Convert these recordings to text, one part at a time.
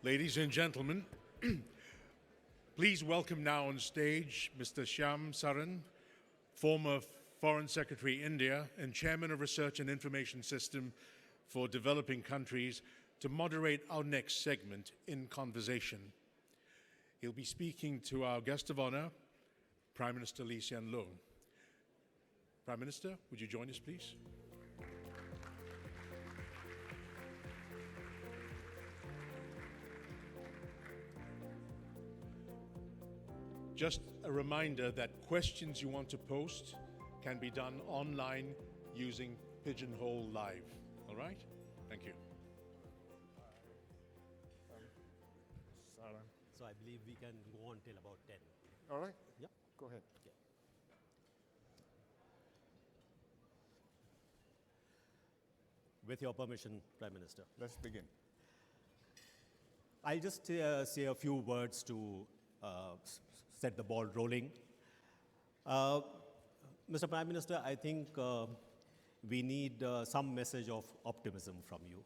Ladies and gentlemen, please welcome now on stage Mr. Shyam Saran, former Foreign Secretary, India, and Chairman of Research and Information System for Developing Countries, to moderate our next segment in conversation. He'll be speaking to our guest of honor, Prime Minister Hsien Loong. Prime Minister, would you join us, please? Just a reminder that questions you want to post can be done online using Pigeonhole Live. All right? Thank you. Saran. So I believe we can go on till about 10. All right. Yeah. Go ahead. Okay. With your permission, Prime Minister. Let's begin. I'll just say a few words to set the ball rolling. Mr. Prime Minister, I think we need some message of optimism from you,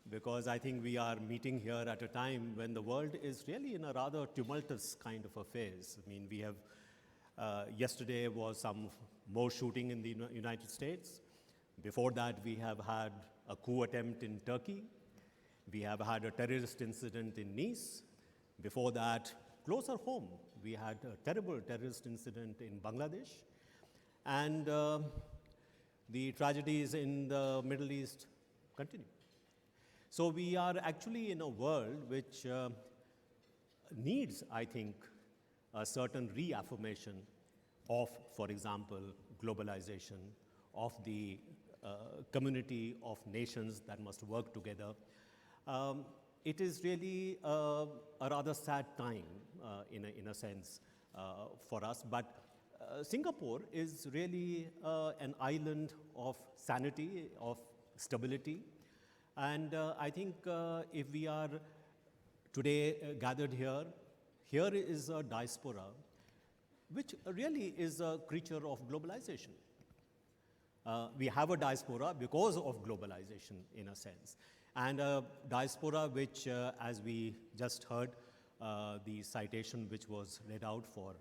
because I think we are meeting here at a time when the world is really in a rather tumultuous kind of a phase. I mean, we have, yesterday was some more shooting in the United States. Before that, we have had a coup attempt in Turkey. We have had a terrorist incident in Nice. Before that, closer home, we had a terrible terrorist incident in Bangladesh. And the tragedies in the Middle East continue. So we are actually in a world which needs, I think, a certain reaffirmation of, for example, globalization, of the community of nations that must work together. It is really a rather sad time, in a sense, for us. But Singapore is really an island of sanity, of stability. And I think if we are today gathered here, here is a diaspora which really is a creature of globalization. We have a diaspora because of globalization, in a sense. And a diaspora which, as we just heard, the citation which was read out for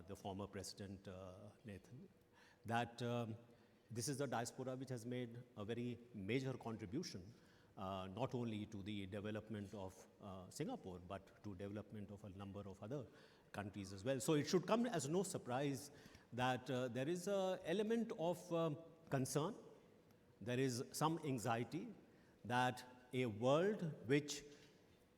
the former President Nathan, that this is a diaspora which has made a very major contribution, not only to the development of Singapore, but to development of a number of other countries as well. So it should come as no surprise that there is an element of concern, there is some anxiety that a world which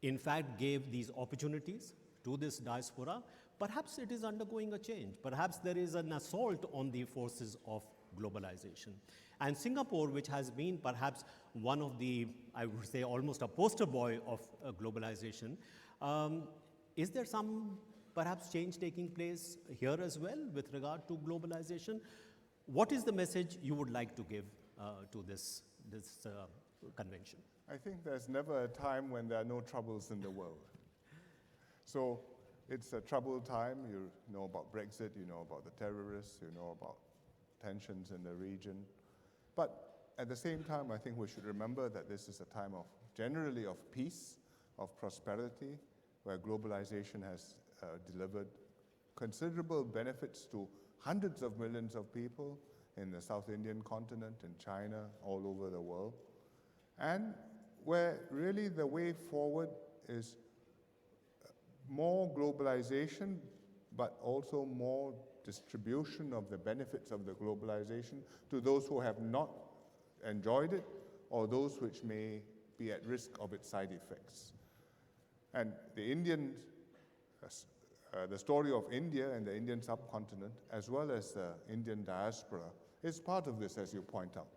in fact gave these opportunities to this diaspora, perhaps it is undergoing a change. Perhaps there is an assault on the forces of globalization. And Singapore, which has been perhaps one of the, I would say, almost a poster boy of globalization, is there some perhaps change taking place here as well with regard to globalization? What is the message you would like to give to this convention? I think there's never a time when there are no troubles in the world. So it's a troubled time. You know about Brexit, you know about the terrorists, you know about tensions in the region. But at the same time, I think we should remember that this is a time of generally of peace, of prosperity, where globalization has delivered considerable benefits to hundreds of millions of people in the South Indian continent, in China, all over the world. And where really the way forward is more globalization, but also more distribution of the benefits of the globalization to those who have not enjoyed it or those which may be at risk of its side effects. And the story of India and the Indian subcontinent, as well as the Indian diaspora, is part of this, as you point out.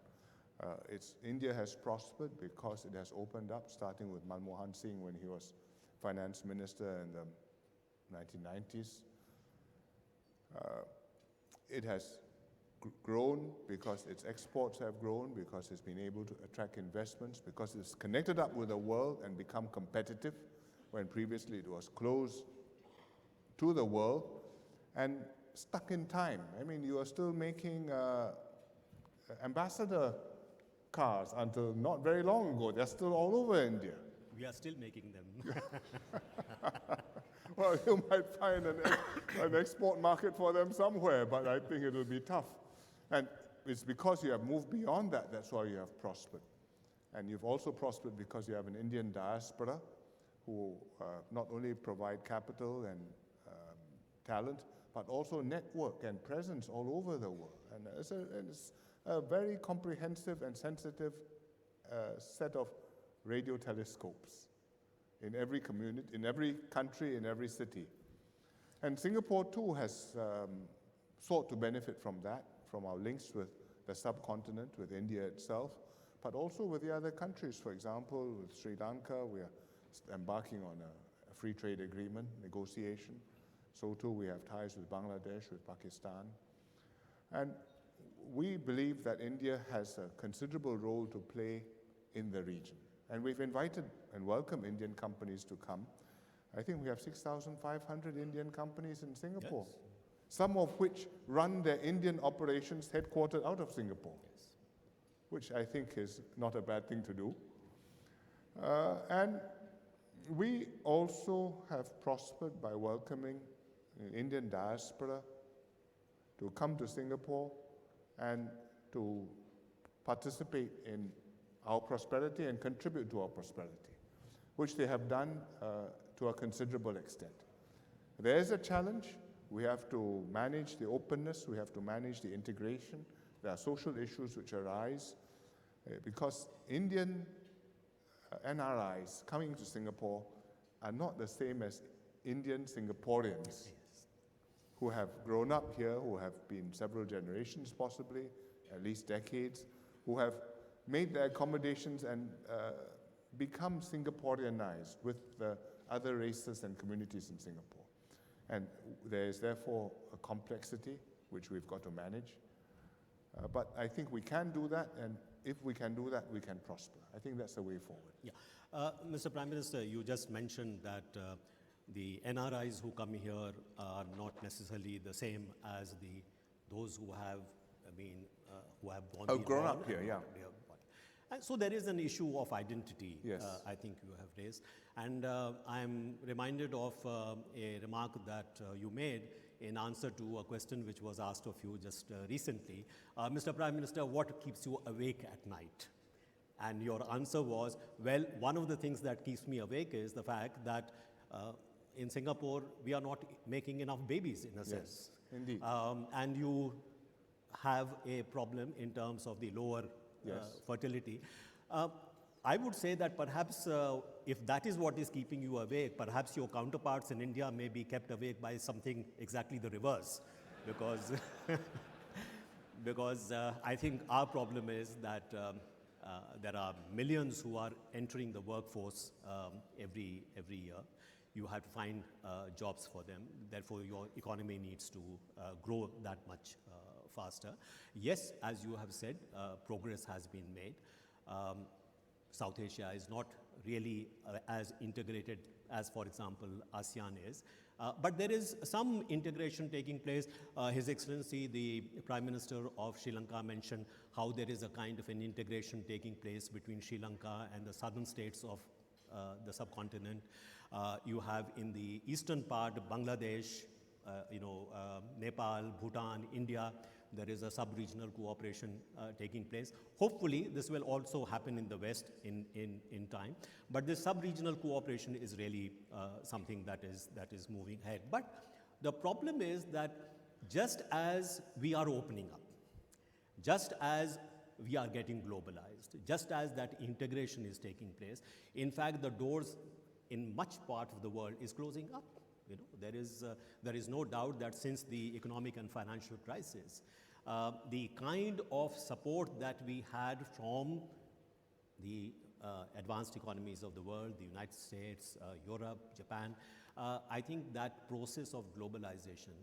India has prospered because it has opened up, starting with Manmohan Singh when he was finance minister in the 1990s. It has grown because its exports have grown, because it's been able to attract investments, because it's connected up with the world and become competitive when previously it was closed to the world and stuck in time. I mean, you are still making ambassador cars until not very long ago. They're still all over India. We are still making them. Well, you might find an export market for them somewhere, but I think it will be tough. And it's because you have moved beyond that, that's why you have prospered. And you've also prospered because you have an Indian diaspora who not only provide capital and talent, but also network and presence all over the world. And it's a very comprehensive and sensitive set of radio telescopes in every community, in every country, in every city. And Singapore too has sought to benefit from that, from our links with the subcontinent, with India itself, but also with the other countries. For example, with Sri Lanka, we are embarking on a free trade agreement negotiation. So too we have ties with Bangladesh, with Pakistan. And we believe that India has a considerable role to play in the region. And we've invited and welcomed Indian companies to come. I think we have 6,500 Indian companies in Singapore, Yes. some of which run their Indian operations headquartered out of Singapore, Yes. which I think is not a bad thing to do. And we also have prospered by welcoming an Indian diaspora to come to Singapore and to participate in our prosperity and contribute to our prosperity, which they have done to a considerable extent. There is a challenge. We have to manage the openness, we have to manage the integration. There are social issues which arise because Indian NRIs coming to Singapore are not the same as Indian Singaporeans who have grown up here, who have been several generations possibly, at least decades, who have made their accommodations and become Singaporeanized with the other races and communities in Singapore. And there is therefore a complexity which we've got to manage. But I think we can do that, and if we can do that, we can prosper. I think that's the way forward. Yeah. Mr. Prime Minister, you just mentioned that the NRIs who come here are not necessarily the same as those who have Grown up here, yeah. And so there is an issue of identity, Yes. I think you have raised. And I'm reminded of a remark that you made in answer to a question which was asked of you just recently. Mr. Prime Minister, what keeps you awake at night? And your answer was, well, one of the things that keeps me awake is the fact that in Singapore, we are not making enough babies, in a sense. Indeed. And you have a problem in terms of the lower Yes. fertility. I would say that perhaps if that is what is keeping you awake, perhaps your counterparts in India may be kept awake by something exactly the reverse. Because, because I think our problem is that there are millions who are entering the workforce every year. You have to find jobs for them. Therefore, your economy needs to grow that much faster. Yes, as you have said, progress has been made. South Asia is not really as integrated as, for example, ASEAN is. But there is some integration taking place. His Excellency, the Prime Minister of Sri Lanka, mentioned how there is a kind of an integration taking place between Sri Lanka and the southern states of the subcontinent. You have in the eastern part, Bangladesh, Nepal, Bhutan, India. There is a sub-regional cooperation taking place. Hopefully, this will also happen in the West in time. But this sub-regional cooperation is really something that is moving ahead. But the problem is that just as we are opening up, just as we are getting globalized, just as that integration is taking place, in fact, the doors in much part of the world is closing up. There is no doubt that since the economic and financial crisis, the kind of support that we had from the advanced economies of the world, the United States, Europe, Japan, I think that process of globalization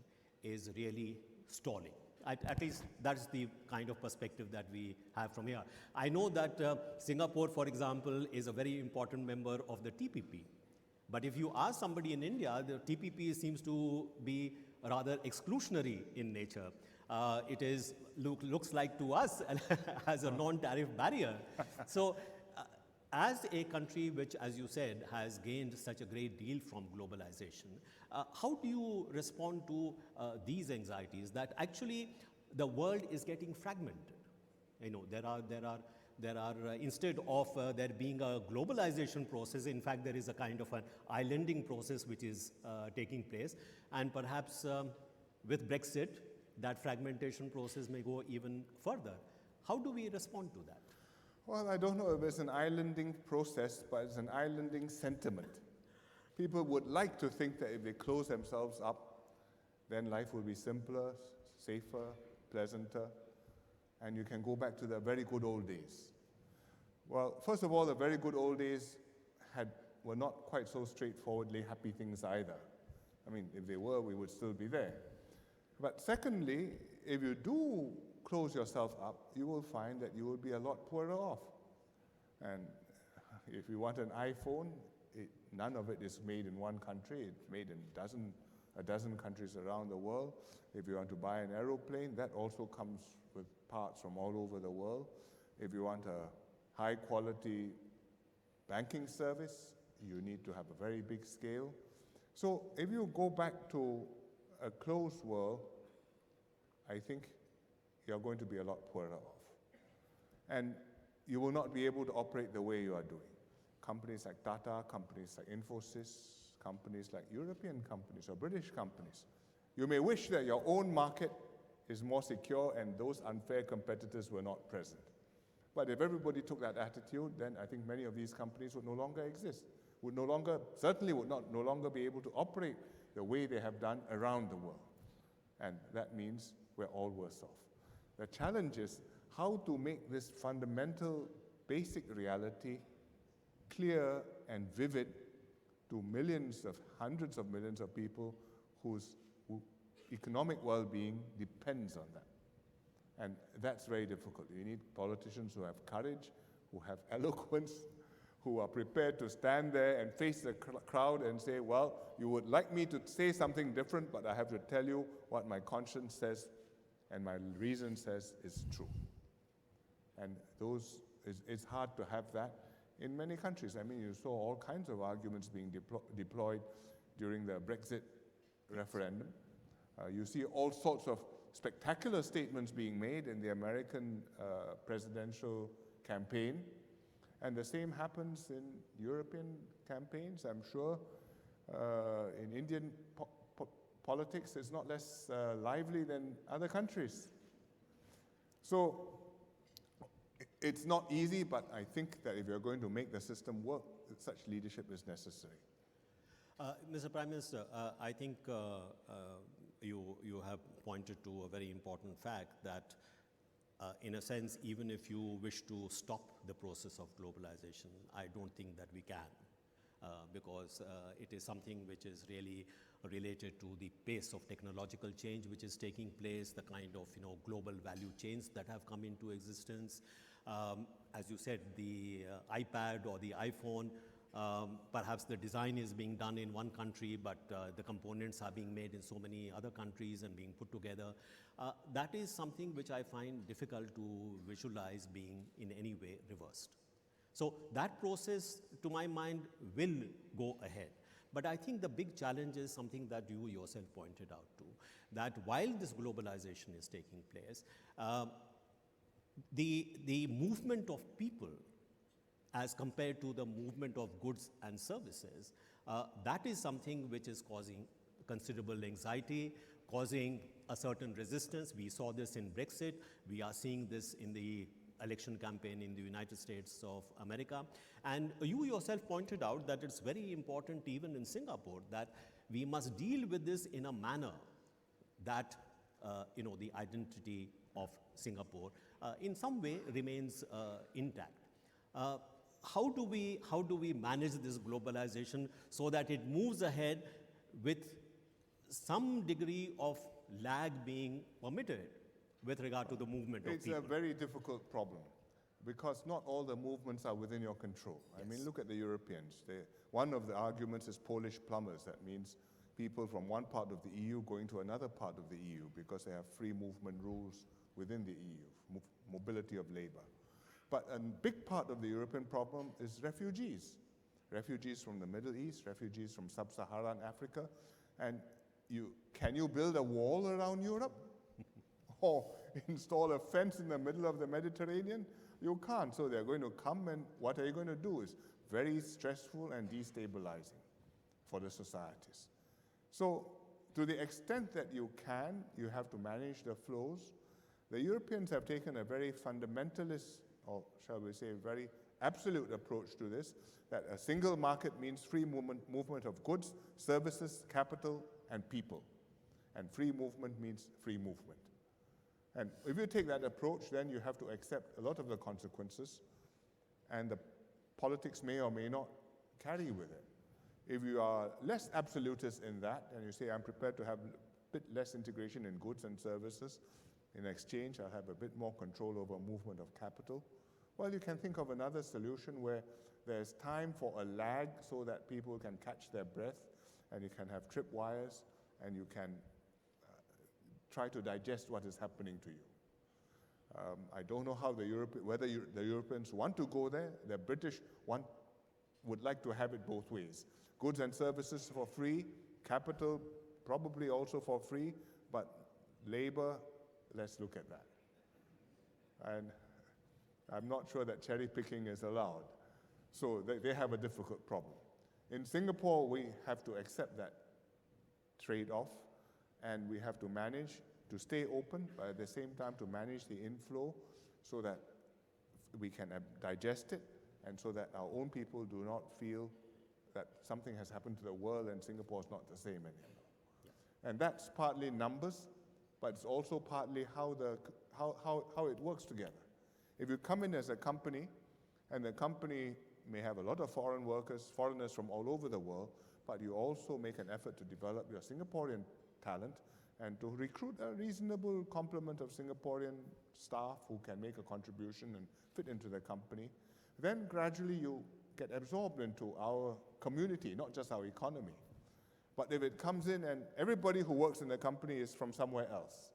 is really stalling. At least that's the kind of perspective that we have from here. I know that Singapore, for example, is a very important member of the TPP. But if you ask somebody in India, the TPP seems to be rather exclusionary in nature. It looks like to us as a non-tariff barrier. So as a country which, as you said, has gained such a great deal from globalization, how do you respond to these anxieties that actually the world is getting fragmented? You know, there are instead of there being a globalization process, in fact, there is a kind of an islanding process which is taking place, and perhaps with Brexit, that fragmentation process may go even further. How do we respond to that? Well, I don't know if it's an islanding process, but it's an islanding sentiment. People would like to think that if they close themselves up, then life will be simpler, safer, pleasanter, and you can go back to the very good old days. Well, first of all, the very good old days were not quite so straightforwardly happy things either. I mean, if they were, we would still be there. But secondly, if you do close yourself up, you will find that you will be a lot poorer off. And if you want an iPhone, none of it is made in one country. It's made in a dozen countries around the world. If you want to buy an aeroplane, that also comes with parts from all over the world. If you want a high-quality banking service, you need to have a very big scale. So if you go back to a closed world, I think you're going to be a lot poorer off. And you will not be able to operate the way you are doing. Companies like Tata, companies like Infosys, companies like European companies or British companies, you may wish that your own market is more secure and those unfair competitors were not present. But if everybody took that attitude, then I think many of these companies would no longer exist, certainly would no longer be able to operate the way they have done around the world. And that means we're all worse off. The challenge is how to make this fundamental, basic reality clear and vivid to hundreds of millions of people whose economic well-being depends on that. And that's very difficult. You need politicians who have courage, who have eloquence, who are prepared to stand there and face the crowd and say, well, you would like me to say something different, but I have to tell you what my conscience says and my reason says is true. And it's hard to have that in many countries. I mean, you saw all kinds of arguments being deployed during the Brexit referendum. You see all sorts of spectacular statements being made in the American presidential campaign. And the same happens in European campaigns, I'm sure. In Indian politics, it's not less lively than other countries. So it's not easy, but I think that if you're going to make the system work, such leadership is necessary. Mr. Prime Minister, I think you have pointed to a very important fact that in a sense, even if you wish to stop the process of globalization, I don't think that we can, because it is something which is really related to the pace of technological change which is taking place, the kind of global value chains that have come into existence. As you said, the iPad or the iPhone, perhaps the design is being done in one country, but the components are being made in so many other countries and being put together. That is something which I find difficult to visualize being in any way reversed. So that process, to my mind, will go ahead. But I think the big challenge is something that you yourself pointed out to, that while this globalization is taking place, the movement of people as compared to the movement of goods and services, that is something which is causing considerable anxiety, causing a certain resistance. We saw this in Brexit. We are seeing this in the election campaign in the United States of America. And you yourself pointed out that it's very important even in Singapore that we must deal with this in a manner that the identity of Singapore in some way remains intact. How do we manage this globalization so that it moves ahead with some degree of lag being permitted with regard to the movement of people? It's a very difficult problem because not all the movements are within your control. Yes. I mean, look at the Europeans. One of the arguments is Polish plumbers. That means people from one part of the EU going to another part of the EU because they have free movement rules within the EU, mobility of labor. But a big part of the European problem is refugees. Refugees from the Middle East, refugees from sub-Saharan Africa. And can you build a wall around Europe? Or install a fence in the middle of the Mediterranean? You can't. So they're going to come, and what are you going to do? Is very stressful and destabilizing for the societies. So to the extent that you can, you have to manage the flows. The Europeans have taken a very fundamentalist, or shall we say, very absolute approach to this, that a single market means free movement of goods, services, capital, and people. And free movement means free movement. And if you take that approach, then you have to accept a lot of the consequences, and the politics may or may not carry with it. If you are less absolutist in that, and you say, I'm prepared to have a bit less integration in goods and services, in exchange, I'll have a bit more control over movement of capital, well, you can think of another solution where there's time for a lag so that people can catch their breath, and you can have tripwires, and you can try to digest what is happening to you. I don't know how whether the Europeans want to go there. The British would like to have it both ways. Goods and services for free, capital probably also for free, but labor, let's look at that. And I'm not sure that cherry picking is allowed. So they have a difficult problem. In Singapore, we have to accept that trade-off, and we have to manage to stay open, but at the same time to manage the inflow so that we can digest it, and so that our own people do not feel that something has happened to the world and Singapore is not the same anymore. Yeah. And that's partly numbers, but it's also partly how it works together. If you come in as a company, and the company may have a lot of foreign workers, foreigners from all over the world, but you also make an effort to develop your Singaporean talent and to recruit a reasonable complement of Singaporean staff who can make a contribution and fit into the company, then gradually you get absorbed into our community, not just our economy. But if it comes in and everybody who works in the company is from somewhere else,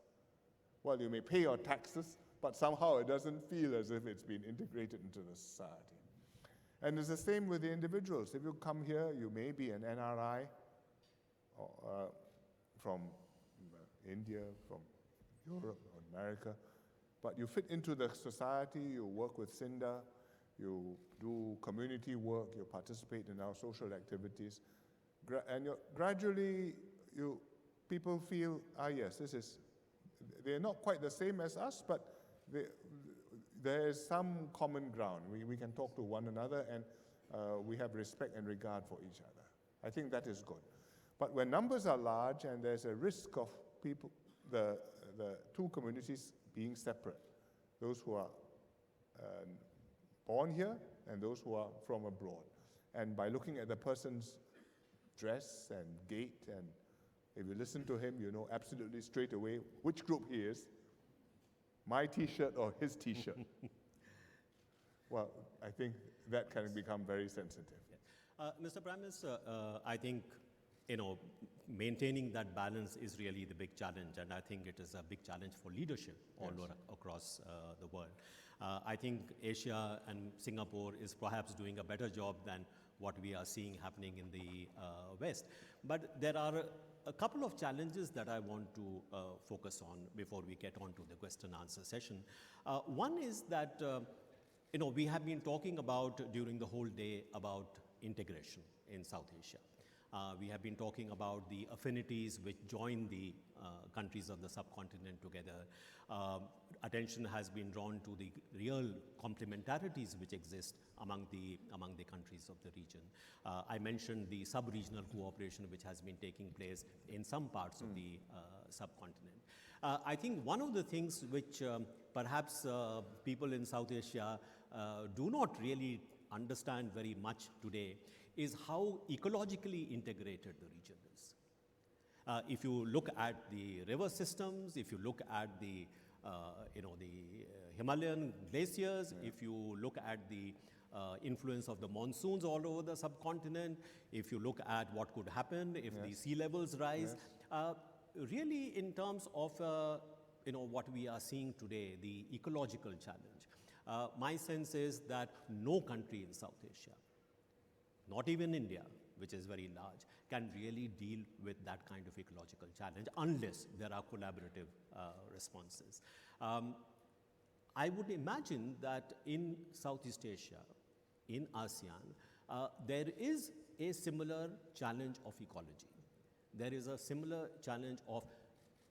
well, you may pay your taxes, but somehow it doesn't feel as if it's been integrated into the society. And it's the same with the individuals. If you come here, you may be an NRI from India, from Europe, or America, but you fit into the society, you work with SINDA, you do community work, you participate in our social activities, and gradually people feel, yes, they're not quite the same as us, but there is some common ground. We can talk to one another, and we have respect and regard for each other. I think that is good. But when numbers are large and there's a risk of people, the two communities being separate, those who are born here and those who are from abroad. And by looking at the person's dress and gait, and if you listen to him, you know absolutely straight away which group he is, my T-shirt or his T-shirt. Well, I think that can become very sensitive. Mr. Prime Minister, I think, maintaining that balance is really the big challenge, and I think it is a big challenge for leadership all across the world. I think Asia and Singapore is perhaps doing a better job than what we are seeing happening in the West. But there are a couple of challenges that I want to focus on before we get on to the question answer session. One is that, we have been talking about during the whole day about integration in South Asia. We have been talking about the affinities which join the countries of the subcontinent together. Attention has been drawn to the real complementarities which exist among the countries of the region. I mentioned the sub-regional cooperation which has been taking place in some parts of the subcontinent. I think one of the things which perhaps people in South Asia do not really understand very much today is how ecologically integrated the region is. If you look at the river systems, if you look at the Himalayan glaciers, if you look at the influence of the monsoons all over the subcontinent, if you look at what could happen if the sea levels rise, really in terms of what we are seeing today, the ecological challenge, My sense is that no country in South Asia, not even India, which is very large, can really deal with that kind of ecological challenge unless there are collaborative responses. I would imagine that in Southeast Asia, in ASEAN, there is a similar challenge of ecology. There is a similar challenge of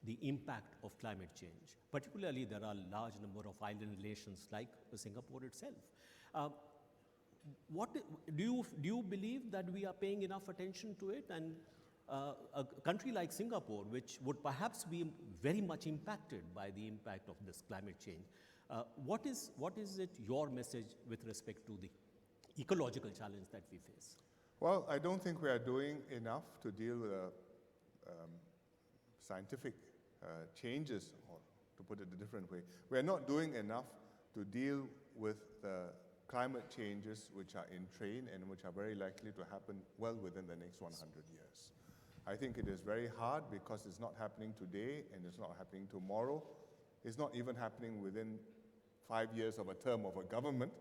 the impact of climate change. Particularly, there are a large number of island nations like Singapore itself. Do you believe that we are paying enough attention to it? And a country like Singapore, which would perhaps be very much impacted by the impact of this climate change, what is it your message with respect to the ecological challenge that we face? Well, I don't think we are doing enough to deal with scientific changes, or to put it a different way. We are not doing enough to deal with the climate changes which are in train and which are very likely to happen well within the next 100 years. I think it is very hard because it's not happening today and it's not happening tomorrow. It's not even happening within 5 years of a term of a government.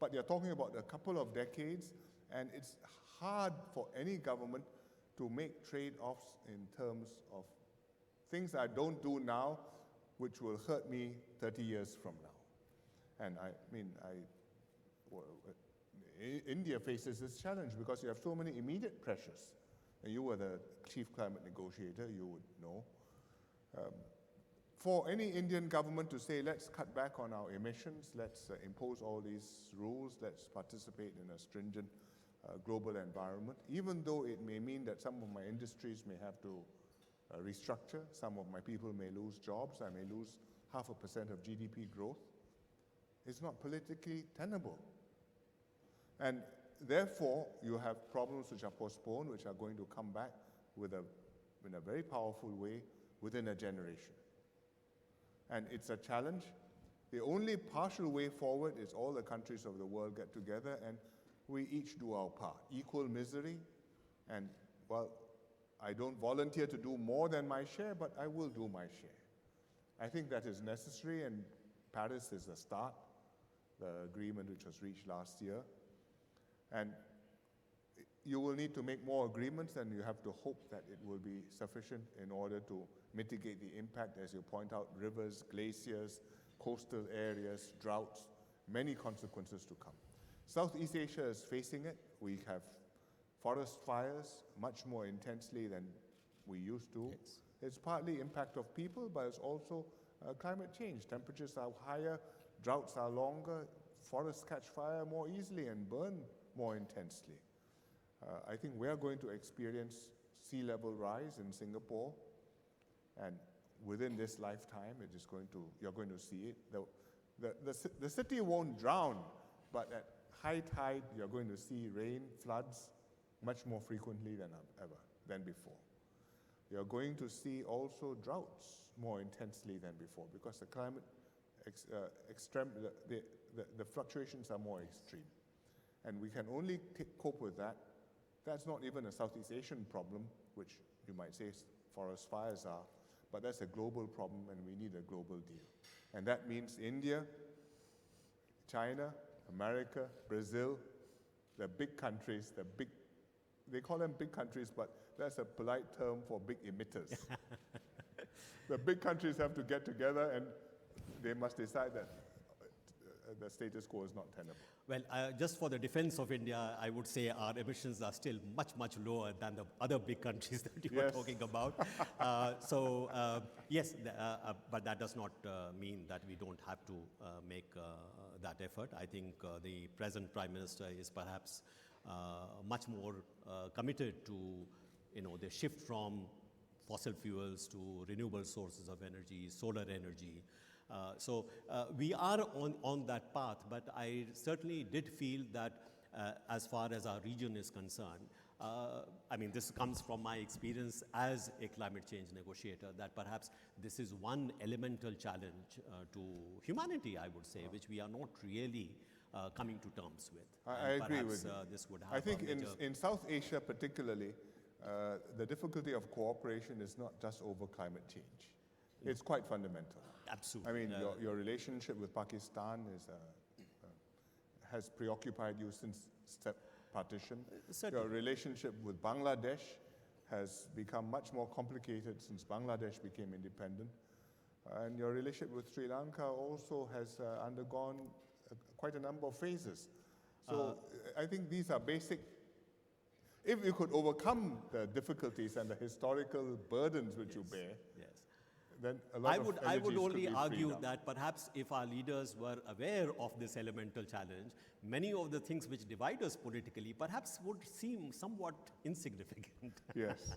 But you're talking about a couple of decades, and it's hard for any government to make trade-offs in terms of things I don't do now, which will hurt me 30 years from now. And India faces this challenge because you have so many immediate pressures. And you were the chief climate negotiator, you would know. For any Indian government to say, let's cut back on our emissions, let's impose all these rules, let's participate in a stringent global environment, even though it may mean that some of my industries may have to restructure, some of my people may lose jobs, I may lose 0.5% of GDP growth, it's not politically tenable. And therefore, you have problems which are postponed, which are going to come back in a very powerful way within a generation. And it's a challenge. The only partial way forward is all the countries of the world get together and we each do our part. Equal misery, and well, I don't volunteer to do more than my share, but I will do my share. I think that is necessary, and Paris is the start, the agreement which was reached last year. And you will need to make more agreements, and you have to hope that it will be sufficient in order to mitigate the impact, as you point out, rivers, glaciers, coastal areas, droughts, many consequences to come. Southeast Asia is facing it. We have forest fires much more intensely than we used to. Yes. It's partly impact of people, but it's also climate change. Temperatures are higher, droughts are longer, forests catch fire more easily and burn more intensely. I think we are going to experience sea level rise in Singapore, and within this lifetime, you're going to see it. The city won't drown, but at high tide, you're going to see rain, floods, much more frequently than before. You're going to see also droughts more intensely than before because the climate, the fluctuations are more extreme. And we can only cope with that. That's not even a Southeast Asian problem, which you might say forest fires are, but that's a global problem and we need a global deal. And that means India, China, America, Brazil, the big countries, they call them big countries, but that's a polite term for big emitters. The big countries have to get together and they must decide that the status quo is not tenable. Well, just for the defense of India, I would say our emissions are still much, much lower than the other big countries that you were talking about. Yes, but that does not mean that we don't have to make that effort. I think the present Prime Minister is perhaps much more committed to, the shift from fossil fuels to renewable sources of energy, solar energy. So we are on that path, but I certainly did feel that as far as our region is concerned, this comes from my experience as a climate change negotiator, that perhaps this is one elemental challenge to humanity, I would say, which we are not really coming to terms with. I agree with you. This would have I think in South Asia particularly, the difficulty of cooperation is not just over climate change. It's quite fundamental. Absolutely. Your relationship with Pakistan is has preoccupied you since partition. Certainly. Your relationship with Bangladesh has become much more complicated since Bangladesh became independent. And your relationship with Sri Lanka also has undergone quite a number of phases. So I think these are basic. If you could overcome the difficulties and the historical burdens which you bear, Yes. then a lot of I would energies could only be argue freed up. that perhaps if our leaders were aware of this elemental challenge, many of the things which divide us politically perhaps would seem somewhat insignificant. Yes,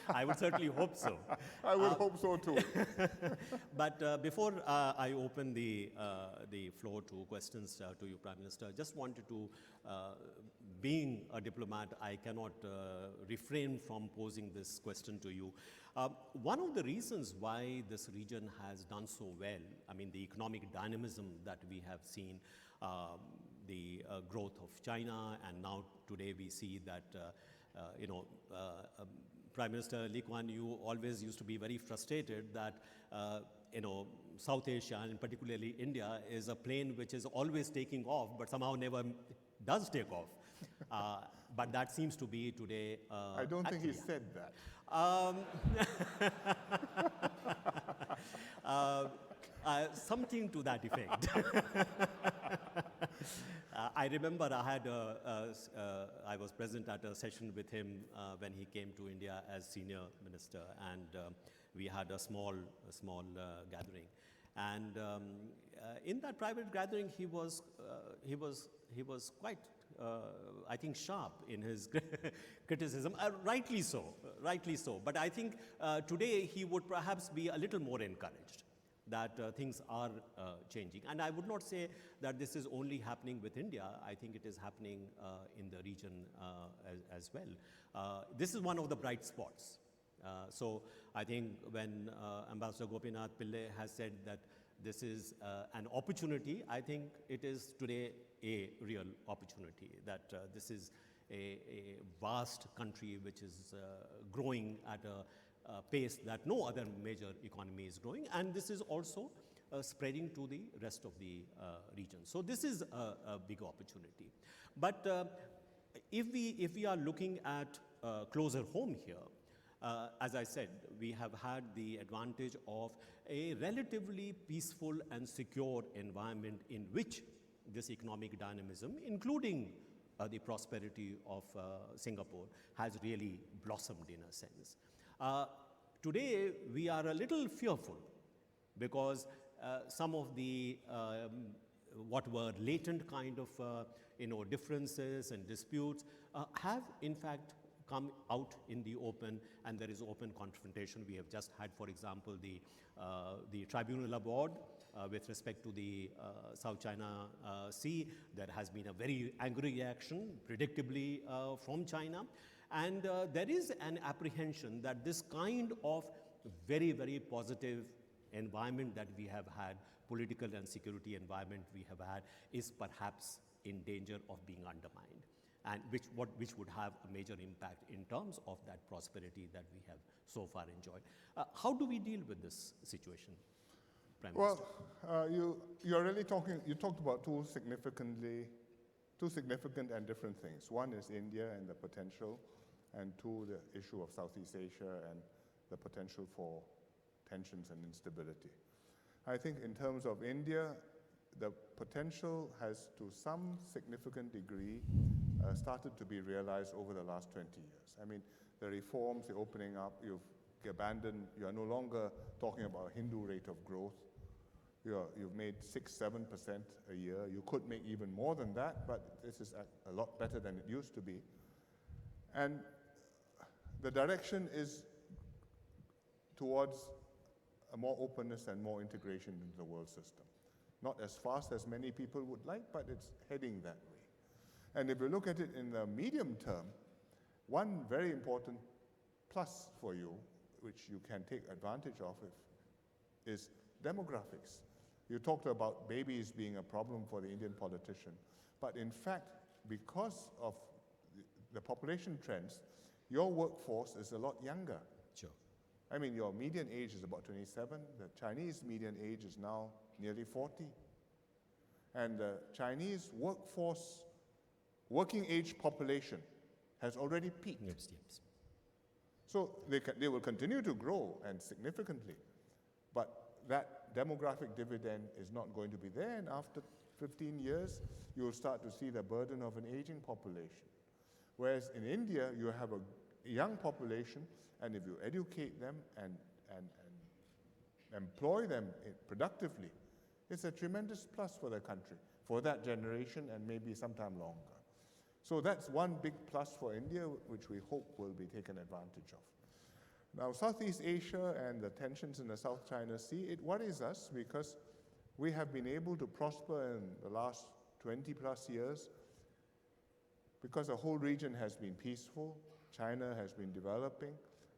I would certainly hope so. I would hope so too. But before I open the floor to questions to you, Prime Minister, just wanted to, being a diplomat, I cannot refrain from posing this question to you. One of the reasons why this region has done so well, I mean, the economic dynamism that we have seen, the growth of China, and now today we see that, Prime Minister Lee Kuan Yew always used to be very frustrated that, South Asia, and particularly India, is a plane which is always taking off, but somehow never does take off. But that seems to be today. I don't think he said that. Something to that effect. I remember I was present at a session with him when he came to India as senior minister, and we had a small gathering. And in that private gathering, he was quite, I think, sharp in his criticism. Rightly so. But I think today he would perhaps be a little more encouraged that things are changing. And I would not say that this is only happening with India. I think it is happening in the region as well. This is one of the bright spots. So I think when Ambassador Gopinath Pillai has said that this is an opportunity, I think it is today a real opportunity, that this is a vast country which is growing at a pace that no other major economy is growing, and this is also spreading to the rest of the region. So this is a big opportunity. But if we are looking at closer home here, as I said, we have had the advantage of a relatively peaceful and secure environment in which this economic dynamism, including the prosperity of Singapore, has really blossomed in a sense. Today, we are a little fearful because some of the what were latent kind of differences and disputes have in fact come out in the open, and there is open confrontation. We have just had, for example, the tribunal award with respect to the South China Sea. There has been a very angry reaction, predictably, from China. And there is an apprehension that this kind of very, very positive environment that we have had, political and security environment we have had, is perhaps in danger of being undermined, and which would have a major impact in terms of that prosperity that we have so far enjoyed. How do we deal with this situation, Prime Minister? Well, you talked about two significant and different things. One is India and the potential, and two, the issue of Southeast Asia and the potential for tensions and instability. I think in terms of India, the potential has, to some significant degree, started to be realized over the last 20 years. I mean, the reforms, the opening up, you are no longer talking about a Hindu rate of growth. You've made 6-7% a year. You could make even more than that, but this is a lot better than it used to be. And the direction is towards a more openness and more integration into the world system. Not as fast as many people would like, but it's heading that way. And if you look at it in the medium term, one very important plus for you, which you can take advantage of, is demographics. You talked about babies being a problem for the Indian politician, but in fact, because of the population trends, your workforce is a lot younger. Sure. I mean, your median age is about 27. The Chinese median age is now nearly 40. And the Chinese workforce, working age population has already peaked. Yes, yes. So they will continue to grow and significantly, but that demographic dividend is not going to be there, and after 15 years, you'll start to see the burden of an aging population. Whereas in India, you have a young population, and if you educate them and employ them productively, it's a tremendous plus for the country, for that generation and maybe sometime longer. So that's one big plus for India, which we hope will be taken advantage of. Now, Southeast Asia and the tensions in the South China Sea, it worries us because we have been able to prosper in the last 20 plus years because the whole region has been peaceful, China has been developing,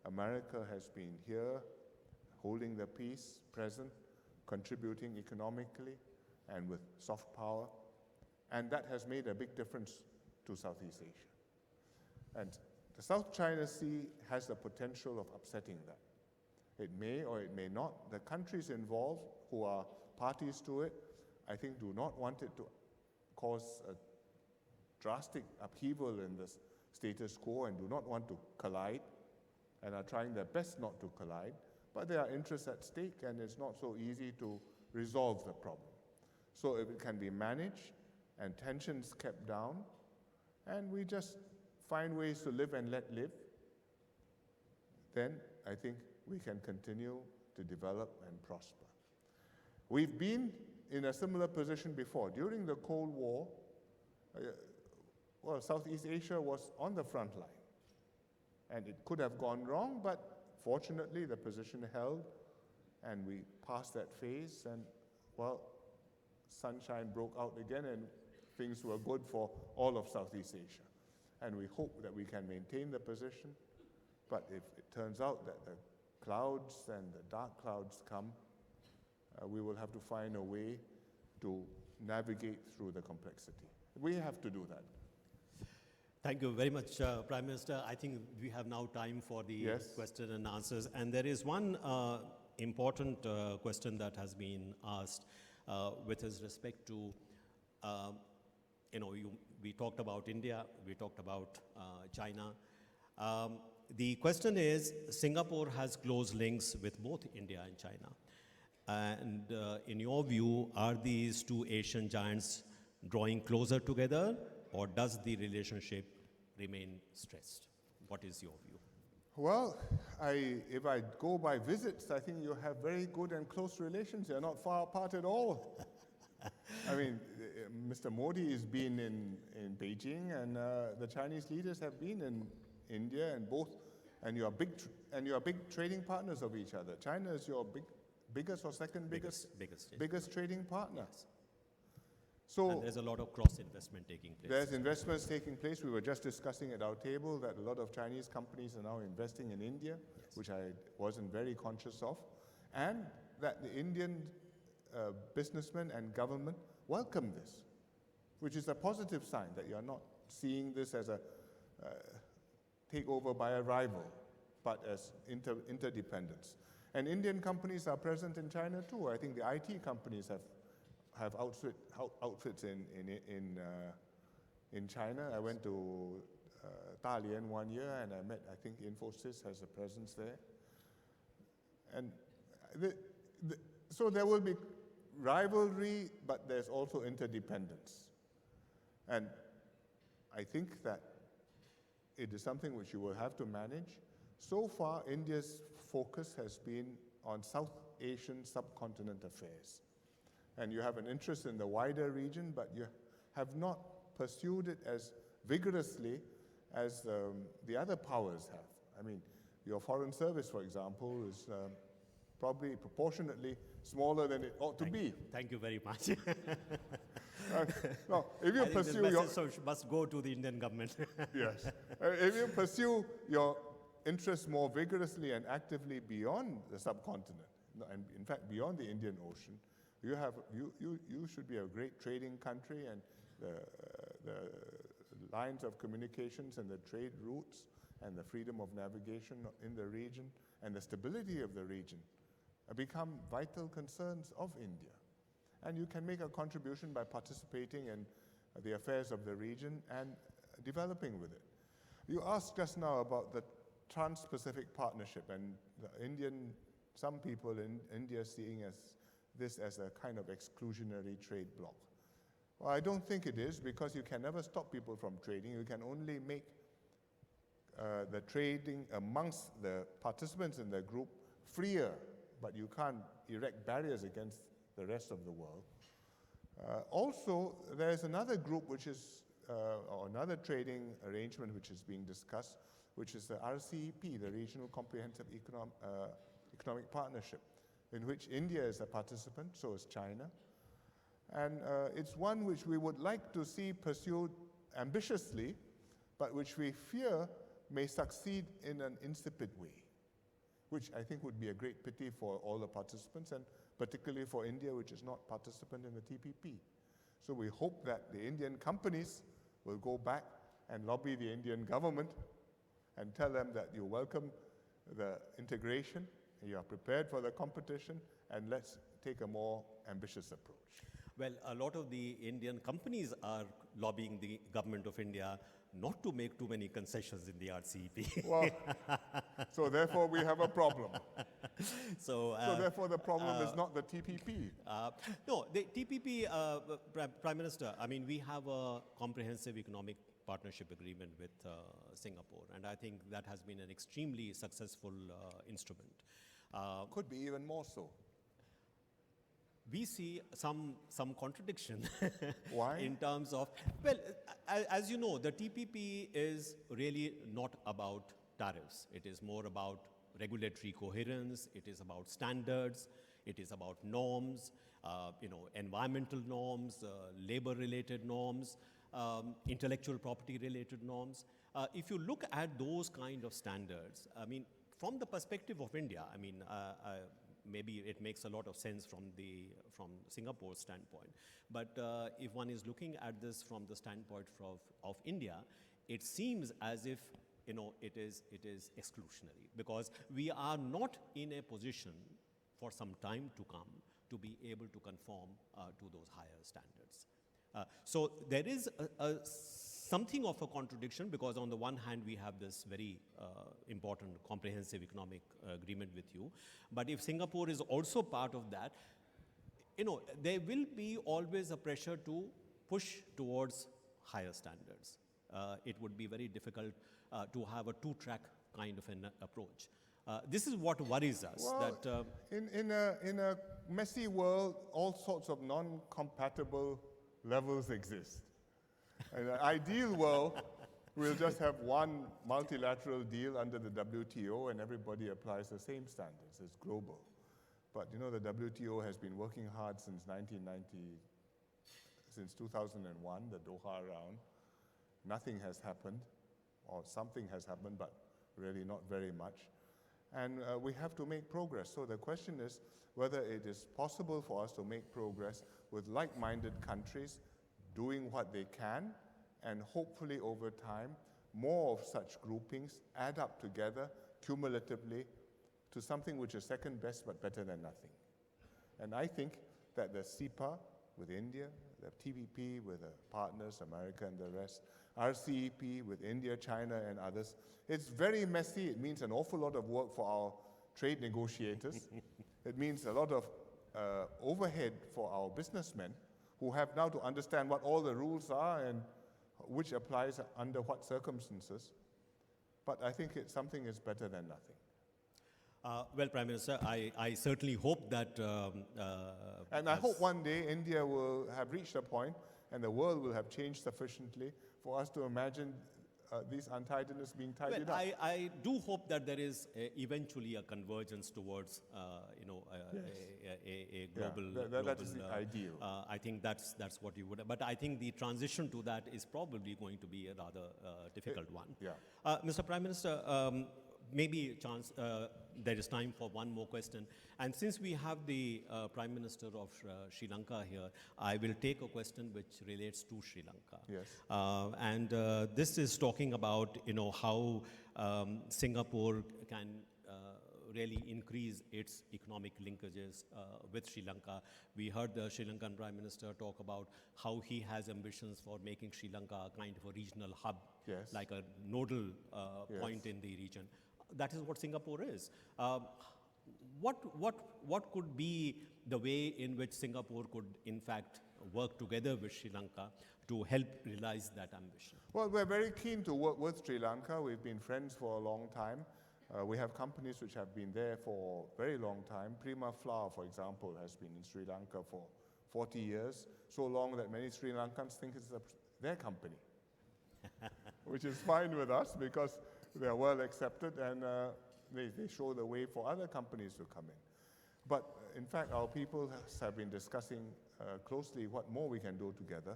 America has been here, holding the peace, present, contributing economically and with soft power, and that has made a big difference to Southeast Asia. And the South China Sea has the potential of upsetting that. It may or it may not. The countries involved who are parties to it, I think, do not want it to cause a drastic upheaval in the status quo and do not want to collide and are trying their best not to collide, but there are interests at stake and it's not so easy to resolve the problem. So if it can be managed and tensions kept down, and we just find ways to live and let live, then I think we can continue to develop and prosper. We've been in a similar position before. During the Cold War, Southeast Asia was on the front line. And it could have gone wrong, but fortunately the position held and we passed that phase and, well, sunshine broke out again and things were good for all of Southeast Asia. And we hope that we can maintain the position, but if it turns out that the clouds and the dark clouds come, we will have to find a way to navigate through the complexity. We have to do that. Thank you very much, Prime Minister. I think we have now time for the question and answers. And there is one important question that has been asked with respect to, we talked about India, we talked about China. The question is, Singapore has close links with both India and China. And in your view, are these two Asian giants drawing closer together, or does the relationship remain stressed? What is your view? Well, if I go by visits, I think you have very good and close relations. You're not far apart at all. I mean, Mr. Modi has been in Beijing, and the Chinese leaders have been in India, and you are big trading partners of each other. China is your biggest or second biggest trading partner. Yes. So and there's a lot of cross-investment taking place. There's investments taking place. We were just discussing at our table that a lot of Chinese companies are now investing in India, which I wasn't very conscious of, and that the Indian businessmen and government welcome this, which is a positive sign that you're not seeing this as a takeover by a rival, but as interdependence. And Indian companies are present in China too. I think the IT companies have outfits in China. I went to Dalian one year and I think Infosys has a presence there. And so there will be rivalry, but there's also interdependence. And I think that it is something which you will have to manage. So far, India's focus has been on South Asian subcontinent affairs. And you have an interest in the wider region, but you have not pursued it as vigorously as the other powers have. I mean, your foreign service, for example, is probably proportionately smaller than it ought to be. Thank you very much. No, if you pursue this message must go to the Indian government. Yes. If you pursue your interests more vigorously and actively beyond the subcontinent, and in fact beyond the Indian Ocean, you should be a great trading country, and the lines of communications and the trade routes and the freedom of navigation in the region and the stability of the region become vital concerns of India. And you can make a contribution by participating in the affairs of the region and developing with it. You asked just now about the Trans-Pacific Partnership and some people in India seeing this as a kind of exclusionary trade bloc. Well, I don't think it is, because you can never stop people from trading. You can only make the trading amongst the participants in the group freer, but you can't erect barriers against the rest of the world. Also, there's another group which is, or another trading arrangement which is being discussed, which is the RCEP, the Regional Comprehensive Economic Partnership, in which India is a participant, so is China. And it's one which we would like to see pursued ambitiously, but which we fear may succeed in an insipid way, which I think would be a great pity for all the participants, and particularly for India, which is not participant in the TPP. So we hope that the Indian companies will go back and lobby the Indian government and tell them that you welcome the integration, you are prepared for the competition, and let's take a more ambitious approach. Well, a lot of the Indian companies are lobbying the government of India not to make too many concessions in the RCEP. Well, so therefore we have a problem. So therefore the problem is not the TPP. No, the TPP, Prime Minister, I mean, we have a comprehensive economic partnership agreement with Singapore, and I think that has been an extremely successful instrument. Could be even more so. We see some contradiction. Why? In terms of, well, as you know, the TPP is really not about tariffs. It is more about regulatory coherence. It is about standards. It is about norms, environmental norms, labor-related norms, intellectual property-related norms. If you look at those kind of standards, I mean, from the perspective of India, I mean, maybe it makes a lot of sense from Singapore's standpoint. But if one is looking at this from the standpoint of India, it seems as if it is exclusionary, because we are not in a position for some time to come to be able to conform to those higher standards. So there is something of a contradiction, because on the one hand we have this very important comprehensive economic agreement with you, but if Singapore is also part of that, there will be always a pressure to push towards higher standards. It would be very difficult to have a two-track kind of an approach. This is what worries us. Well, that in a messy world, all sorts of non-compatible levels exist. In an ideal world, we'll just have one multilateral deal under the WTO and everybody applies the same standards. It's global. But the WTO has been working hard since 2001, the Doha round. Nothing has happened, or something has happened, but really not very much. And we have to make progress. So the question is whether it is possible for us to make progress with like-minded countries doing what they can, and hopefully over time, more of such groupings add up together cumulatively to something which is second best but better than nothing. And I think that the CEPA with India, the TPP with the partners, America and the rest, RCEP with India, China and others, it's very messy. It means an awful lot of work for our trade negotiators. It means a lot of overhead for our businessmen, who have now to understand what all the rules are and which applies under what circumstances. But I think something is better than nothing. Well, Prime Minister, I certainly hope that... and I hope one day India will have reached a point and the world will have changed sufficiently for us to imagine these untidiness being tidied up. I do hope that there is eventually a convergence towards, a global. That is the ideal. I think that's what you would. But I think the transition to that is probably going to be a rather difficult one. Yeah. Mr. Prime Minister, maybe there is time for one more question. And since we have the Prime Minister of Sri Lanka here, I will take a question which relates to Sri Lanka. Yes. And this is talking about, how Singapore can really increase its economic linkages with Sri Lanka. We heard the Sri Lankan Prime Minister talk about how he has ambitions for making Sri Lanka a kind of a regional hub, Yes. like a nodal Yes. point in the region. That is what Singapore is. What could be the way in which Singapore could, in fact, work together with Sri Lanka to help realize that ambition? Well, we're very keen to work with Sri Lanka. We've been friends for a long time. We have companies which have been there for a very long time. Prima Flour, for example, has been in Sri Lanka for 40 years, so long that many Sri Lankans think it's their company, which is fine with us because they are well accepted and they show the way for other companies to come in. But in fact, our people have been discussing closely what more we can do together.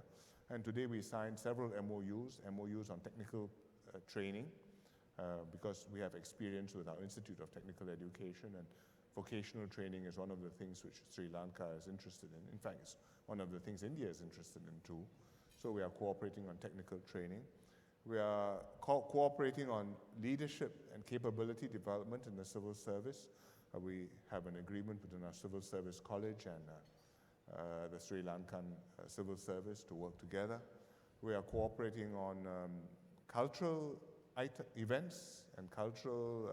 And today we signed several MOUs on technical training, because we have experience with our Institute of Technical Education, and vocational training is one of the things which Sri Lanka is interested in. In fact, it's one of the things India is interested in too. So we are cooperating on technical training. We are cooperating on leadership and capability development in the civil service. We have an agreement between our Civil Service College and the Sri Lankan Civil Service to work together. We are cooperating on cultural events and cultural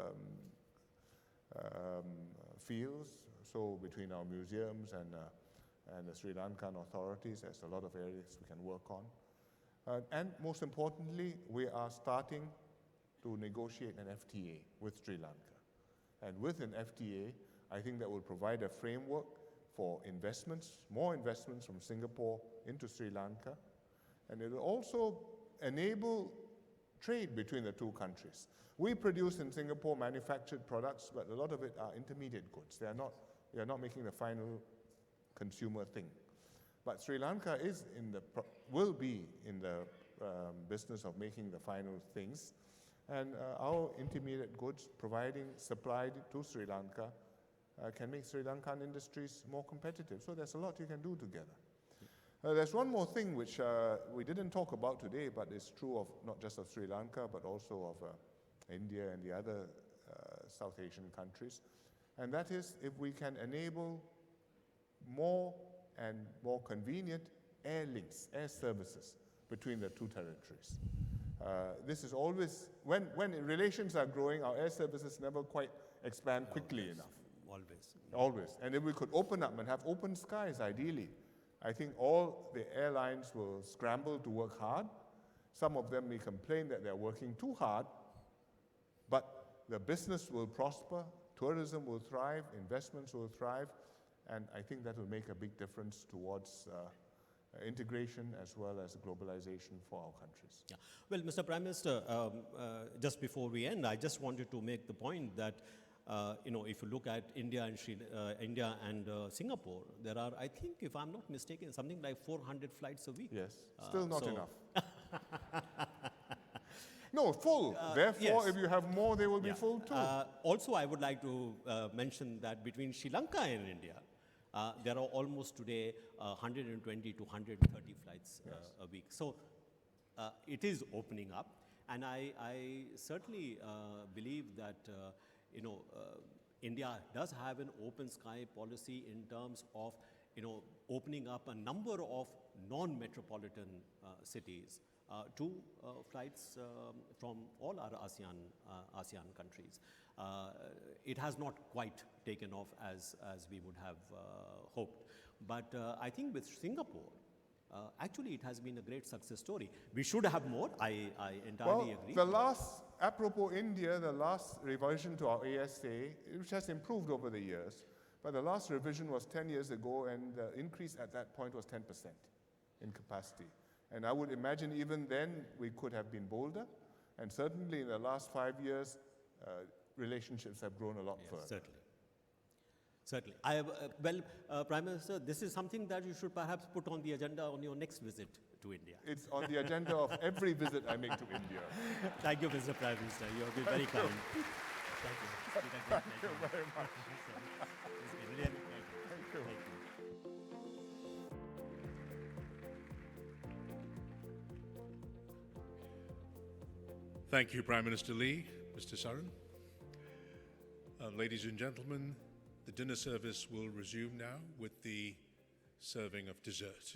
fields, so between our museums and the Sri Lankan authorities, there's a lot of areas we can work on. And most importantly, we are starting to negotiate an FTA with Sri Lanka. And with an FTA, I think that will provide a framework for investments, more investments from Singapore into Sri Lanka, and it will also enable trade between the two countries. We produce in Singapore manufactured products, but a lot of it are intermediate goods. We are not making the final consumer thing. But Sri Lanka will be in the business of making the final things, and our intermediate goods supplied to Sri Lanka can make Sri Lankan industries more competitive. So there's a lot you can do together. There's one more thing which we didn't talk about today, but it's true of not just of Sri Lanka, but also of India and the other South Asian countries. And that is if we can enable more and more convenient air links, air services between the two territories. This is always, when relations are growing, our air services never quite expand quickly enough. Always. And if we could open up and have open skies, ideally, I think all the airlines will scramble to work hard. Some of them may complain that they're working too hard, but the business will prosper, tourism will thrive, investments will thrive, and I think that will make a big difference towards integration as well as globalization for our countries. Yeah. Well, Mr. Prime Minister, just before we end, I just wanted to make the point that if you look at India and Singapore, there are, I think, if I'm not mistaken, something like 400 flights a week. Yes, still not enough. No, full. Therefore, yes. If you have more, they will be full too. Also, I would like to mention that between Sri Lanka and India, there are almost today 120 to 130 flights a week. So it is opening up, and I certainly believe that India does have an open sky policy in terms of opening up a number of non-metropolitan cities to flights from all our ASEAN countries. It has not quite taken off as we would have hoped, but I think with Singapore, actually it has been a great success story. We should have more, I entirely agree. Apropos India, the last revision to our ASA, which has improved over the years, but the last revision was 10 years ago, and the increase at that point was 10% in capacity. And I would imagine even then we could have been bolder, and certainly in the last 5 years, relationships have grown a lot further. Certainly. Prime Minister, this is something that you should perhaps put on the agenda on your next visit to India. It's on the agenda of every visit I make to India. Thank you, Mr. Prime Minister. You have been very kind. Thank you. Thank you very much. It's been really great. Thank you. Thank you, Prime Minister Lee. Mr. Saran. Ladies and gentlemen, the dinner service will resume now with the serving of dessert.